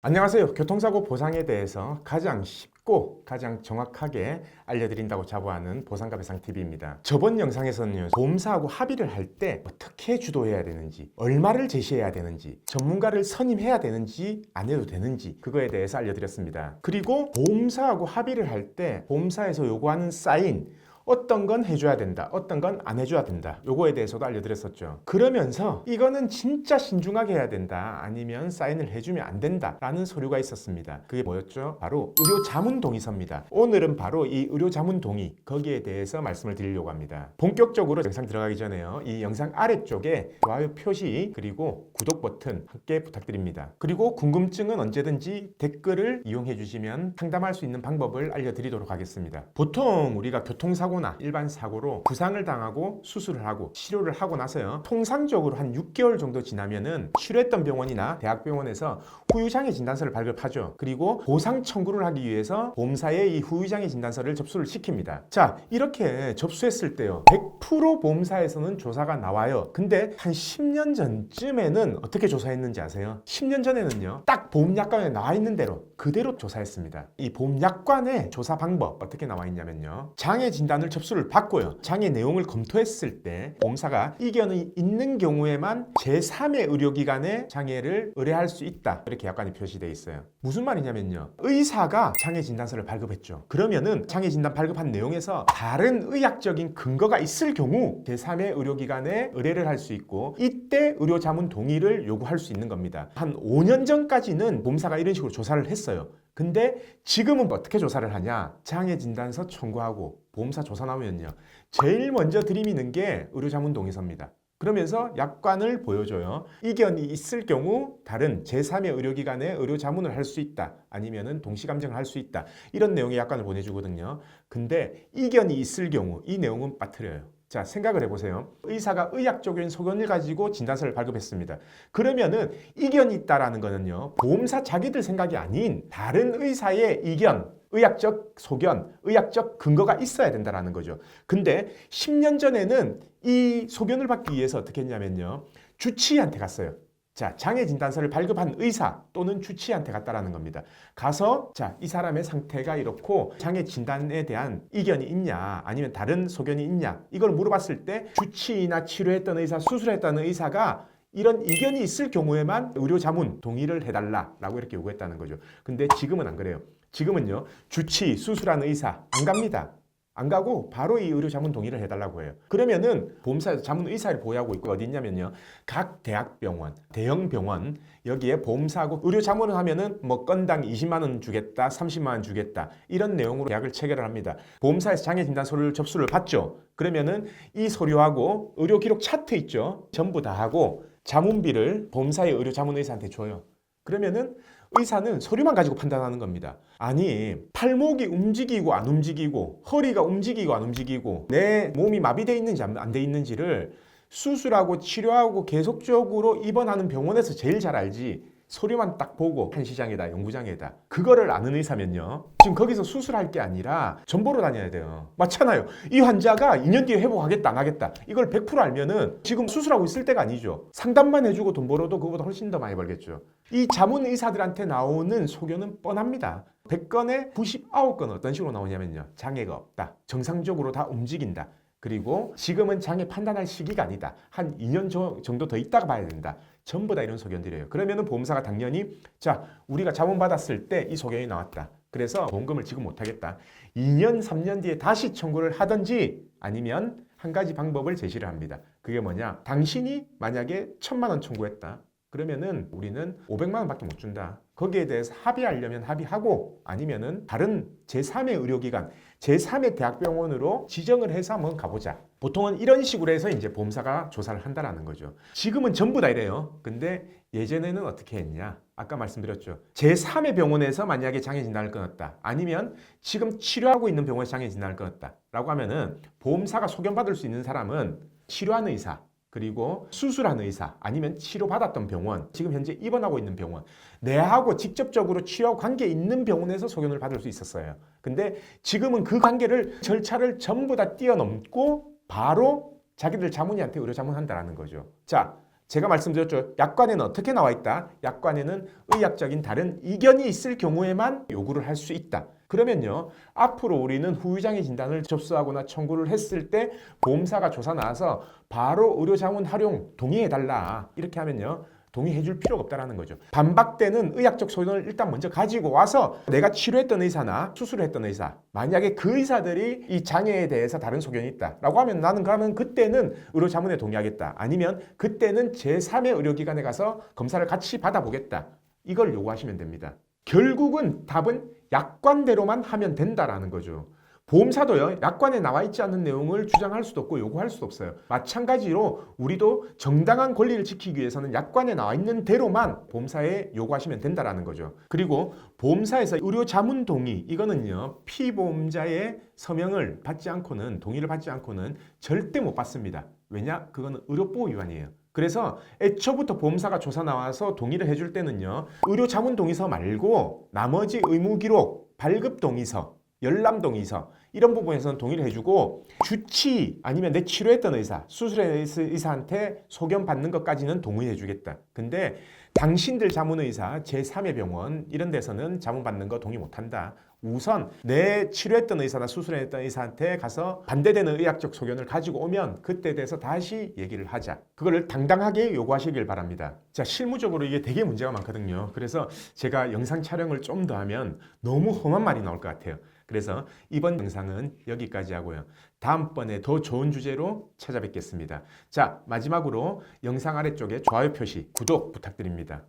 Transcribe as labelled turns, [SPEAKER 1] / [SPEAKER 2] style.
[SPEAKER 1] 안녕하세요. 교통사고 보상에 대해서 가장 쉽고 가장 정확하게 알려드린다고 자부하는 보상가배상TV입니다. 저번 영상에서는요, 보험사하고 합의를 할 때 어떻게 주도해야 되는지, 얼마를 제시해야 되는지, 전문가를 선임해야 되는지 안 해도 되는지 그거에 대해서 알려드렸습니다. 그리고 보험사하고 합의를 할 때 보험사에서 요구하는 사인, 어떤 건 해줘야 된다, 어떤 건 안 해줘야 된다, 요거에 대해서도 알려드렸었죠. 그러면서 이거는 진짜 신중하게 해야 된다, 아니면 사인을 해주면 안 된다 라는 서류가 있었습니다. 그게 뭐였죠? 바로 의료자문동의서입니다. 오늘은 바로 이 의료자문동의, 거기에 대해서 말씀을 드리려고 합니다. 본격적으로 영상 들어가기 전에요, 이 영상 아래쪽에 좋아요 표시 그리고 구독 버튼 함께 부탁드립니다. 그리고 궁금증은 언제든지 댓글을 이용해 주시면 상담할 수 있는 방법을 알려드리도록 하겠습니다. 보통 우리가 교통사고 나 일반 사고로 부상을 당하고 수술을 하고 치료를 하고 나서요, 통상적으로 한 6개월 정도 지나면은 치료했던 병원이나 대학병원에서 후유장애 진단서를 발급하죠. 그리고 보상 청구를 하기 위해서 보험사에 이 후유장애 진단서를 접수를 시킵니다. 자, 이렇게 접수했을 때요, 100% 보험사에서는 조사가 나와요. 근데 한 10년 전쯤에는 어떻게 조사했는지 아세요? 10년 전에는요, 딱 보험약관에 나와 있는 대로 그대로 조사했습니다. 이 보험약관의 조사 방법 어떻게 나와 있냐면요, 장애 진단을 접수를 받고요, 장애 내용을 검토했을 때 보험사가 이견이 있는 경우에만 제3의 의료기관에 장애를 의뢰할 수 있다, 이렇게 약관이 표시되어 있어요. 무슨 말이냐면요, 의사가 장애 진단서를 발급했죠. 그러면은 장애 진단 발급한 내용에서 다른 의학적인 근거가 있을 경우 제3의 의료기관에 의뢰를 할 수 있고, 이때 의료자문 동의를 요구할 수 있는 겁니다. 한 5년 전까지는 보험사가 이런 식으로 조사를 했어요. 근데 지금은 어떻게 조사를 하냐? 장애 진단서 청구하고 보험사 조사 나오면요, 제일 먼저 들이미는 게 의료자문동의서입니다. 그러면서 약관을 보여줘요. 이견이 있을 경우 다른 제3의 의료기관에 의료자문을 할 수 있다, 아니면은 동시감정을 할 수 있다, 이런 내용의 약관을 보내주거든요. 근데 이견이 있을 경우 이 내용은 빠뜨려요. 자, 생각을 해보세요. 의사가 의학적인 소견을 가지고 진단서를 발급했습니다. 그러면은 이견이 있다라는 거는요, 보험사 자기들 생각이 아닌 다른 의사의 이견, 의학적 소견, 의학적 근거가 있어야 된다는 거죠. 근데 10년 전에는 이 소견을 받기 위해서 어떻게 했냐면요, 주치의한테 갔어요. 자, 장애 진단서를 발급한 의사 또는 주치의한테 갔다라는 겁니다. 가서 자, 이 사람의 상태가 이렇고 장애 진단에 대한 이견이 있냐, 아니면 다른 소견이 있냐, 이걸 물어봤을 때 주치의나 치료했던 의사, 수술했던 의사가 이런 이견이 있을 경우에만 의료자문 동의를 해달라라고 이렇게 요구했다는 거죠. 근데 지금은 안 그래요. 지금은요, 주치의, 수술한 의사 안 갑니다. 안 가고 바로 이 의료자문 동의를 해달라고 해요. 그러면은 보험사에서 자문 의사를 보유하고 있고, 어디 있냐면요, 각 대학병원, 대형 병원, 여기에 보험사하고 의료자문을 하면은 뭐 건당 20만 원 주겠다, 30만 원 주겠다, 이런 내용으로 계약을 체결을 합니다. 보험사에서 장애진단서를 접수를 받죠. 그러면은 이 서류하고 의료기록 차트 있죠, 전부 다 하고 자문비를 보험사의 의료자문의사한테 줘요. 그러면은 의사는 서류만 가지고 판단하는 겁니다. 아니, 팔목이 움직이고 안 움직이고, 허리가 움직이고 안 움직이고, 내 몸이 마비되어 있는지 안 돼 있는지를 수술하고 치료하고 계속적으로 입원하는 병원에서 제일 잘 알지. 서류만 딱 보고 한시장애다, 연구장애다, 그거를 아는 의사면요, 지금 거기서 수술할 게 아니라 전보로 다녀야 돼요. 맞잖아요. 이 환자가 2년 뒤에 회복하겠다 안 하겠다, 이걸 100% 알면은 지금 수술하고 있을 때가 아니죠. 상담만 해주고 돈 벌어도 그거보다 훨씬 더 많이 벌겠죠. 이 자문 의사들한테 나오는 소견은 뻔합니다. 100건에 99건 어떤 식으로 나오냐면요, 장애가 없다, 정상적으로 다 움직인다, 그리고 지금은 장애 판단할 시기가 아니다, 한 2년 정도 더 있다가 봐야 된다, 전부 다 이런 소견들이에요. 그러면은 보험사가 당연히 자, 우리가 자문 받았을 때 이 소견이 나왔다, 그래서 보험금을 지금 못하겠다, 2년 3년 뒤에 다시 청구를 하든지, 아니면 한 가지 방법을 제시를 합니다. 그게 뭐냐, 당신이 만약에 1,000만 원 청구했다, 그러면은 우리는 500만 원밖에 못 준다. 거기에 대해서 합의하려면 합의하고, 아니면은 다른 제3의 의료기관, 제3의 대학병원으로 지정을 해서 한번 가보자. 보통은 이런 식으로 해서 이제 보험사가 조사를 한다라는 거죠. 지금은 전부 다 이래요. 근데 예전에는 어떻게 했냐? 아까 말씀드렸죠. 제3의 병원에서 만약에 장애 진단을 끊었다, 아니면 지금 치료하고 있는 병원에서 장애 진단을 끊었다 라고 하면은 보험사가 소견받을 수 있는 사람은 치료하는 의사, 그리고 수술한 의사, 아니면 치료받았던 병원, 지금 현재 입원하고 있는 병원, 내하고 직접적으로 치료하고 관계 있는 병원에서 소견을 받을 수 있었어요. 근데 지금은 그 관계를, 절차를 전부 다 뛰어넘고 바로 자기들 자문의한테 의료 자문한다라는 거죠. 자, 제가 말씀드렸죠. 약관에는 어떻게 나와 있다? 약관에는 의학적인 다른 이견이 있을 경우에만 요구를 할 수 있다. 그러면요, 앞으로 우리는 후유장애 진단을 접수하거나 청구를 했을 때 보험사가 조사 나와서 바로 의료자문 활용 동의해달라 이렇게 하면요, 동의해 줄 필요가 없다라는 거죠. 반박되는 의학적 소견을 일단 먼저 가지고 와서 내가 치료했던 의사나 수술을 했던 의사, 만약에 그 의사들이 이 장애에 대해서 다른 소견이 있다라고 하면 나는 그러면 그때는 의료자문에 동의하겠다. 아니면 그때는 제3의 의료기관에 가서 검사를 같이 받아보겠다. 이걸 요구하시면 됩니다. 결국은 답은 약관대로만 하면 된다라는 거죠. 보험사도요, 약관에 나와 있지 않는 내용을 주장할 수도 없고 요구할 수도 없어요. 마찬가지로 우리도 정당한 권리를 지키기 위해서는 약관에 나와 있는 대로만 보험사에 요구하시면 된다라는 거죠. 그리고 보험사에서 의료 자문 동의, 이거는요, 피보험자의 서명을 받지 않고는, 동의를 받지 않고는 절대 못 받습니다. 왜냐? 그거는 의료보호 위반이에요. 그래서 애초부터 보험사가 조사 나와서 동의를 해줄 때는요, 의료 자문 동의서 말고 나머지 의무 기록, 발급 동의서, 열람 동의서 이런 부분에서는 동의를 해주고, 주치 아니면 내 치료했던 의사, 수술했던 의사한테 소견 받는 것까지는 동의해주겠다. 근데 당신들 자문의사, 제3의 병원 이런 데서는 자문 받는 거 동의 못한다. 우선 내 치료했던 의사나 수술했던 의사한테 가서 반대되는 의학적 소견을 가지고 오면 그때 대해서 다시 얘기를 하자. 그거를 당당하게 요구하시길 바랍니다. 자, 실무적으로 이게 되게 문제가 많거든요. 그래서 제가 영상 촬영을 좀 더 하면 너무 험한 말이 나올 것 같아요. 그래서 이번 영상은 여기까지 하고요. 다음번에 더 좋은 주제로 찾아뵙겠습니다. 자, 마지막으로 영상 아래쪽에 좋아요 표시, 구독 부탁드립니다.